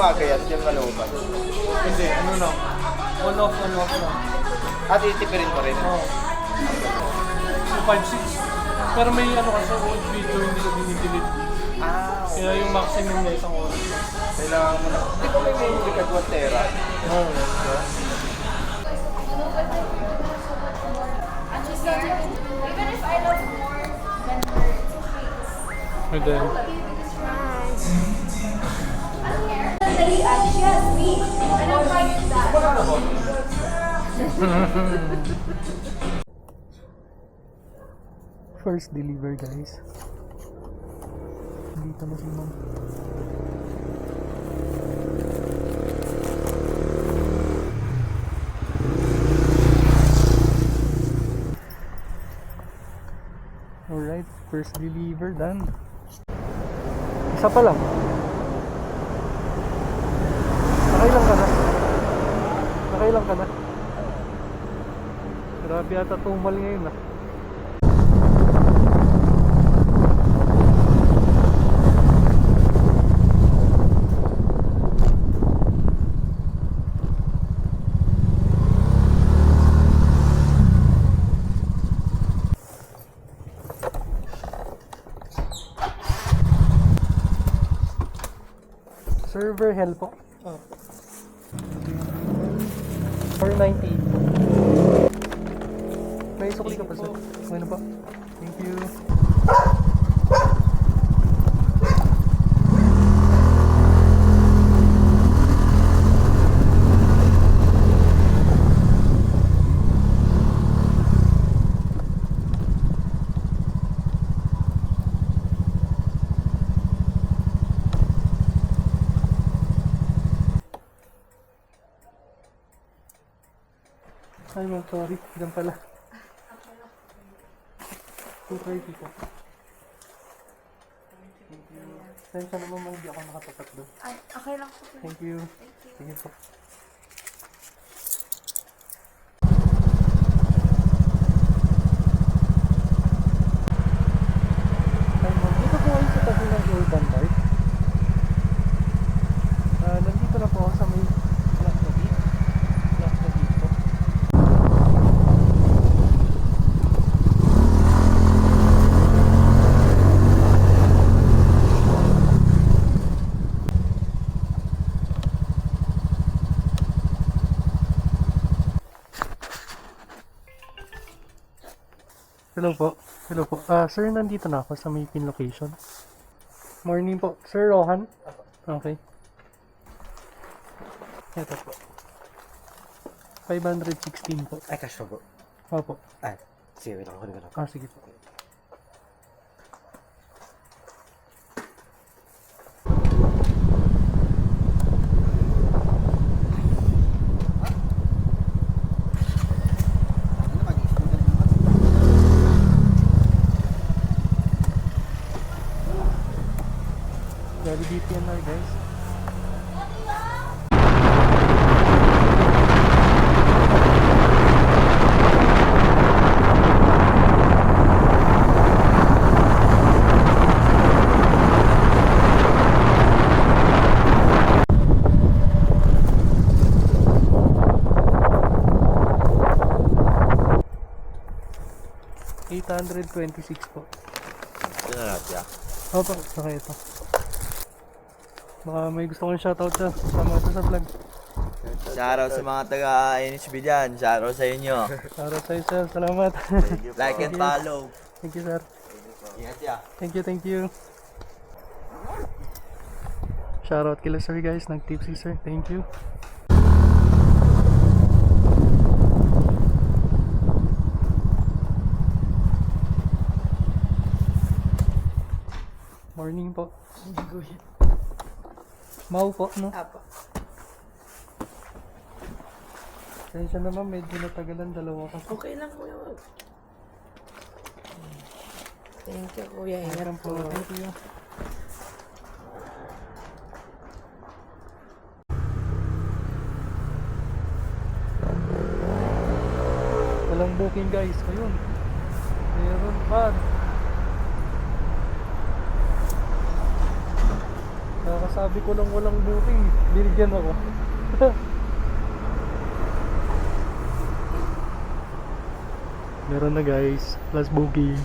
gumagayat yung kalooban. Hindi, ano lang. On off lang. At itipirin mo rin. Oo. So 5.6. Pero may ano kasi old video hindi ko dinidelete. Okay. Kaya yung maximum niya isang oras. Kailangan mo na. Hindi ko may memory card 1 tera. Oo. Even if I love more than her, it's okay. And then, She has me, and I'm fine with that. first deliver guys. Dito na si ma'am. Alright, first deliver done. Isa pa lang. Nakailang ka na? Nakailang ka na? Grabe ata tumal ngayon ah. Server hell po. Oh. 490. May sukli ka pa sir. Okay na po. Thank you. Ay, ma'am, sorry. Diyan pala. 230 po. Thank you. Sensya naman mo, hindi ako nakatapat doon. Okay lang po. Thank you. Sige po. Ay, ma'am, dito po kayo sa tabi ng Urban Park. Nandito na po ako sa may Black David. Black David po. Hello po. Hello po. Sir, nandito na ako sa may pin location. Morning po. Sir Rohan? Okay. Ito po. 516 po. Ay, cash po. Opo. Ay, sige, wait lang ako. Sige po. Jollibee PNR guys. $826 po. Ito na natin. Opo, saka ito. Baka may gusto kong shoutout na sama ito sa vlog. Shoutout sa mga taga-NHB dyan. Shoutout sa inyo. Shoutout sa'yo sir, salamat. Like and follow. Thank you sir. Ingat ya. Thank you. Shoutout kila sir guys, nag-tipsy sir. Thank you. Morning po. Mau po, no? Apo. Kaya naman, medyo natagalan, dalawa kasi. Okay lang po yun. Thank you, kuya. Ingat Meron po. po. Thank you. Walang booking guys. Ayun. Meron pa. Kaya kasi Sabi ko lang walang booking. Binigyan ako. Meron na guys. Plus booking.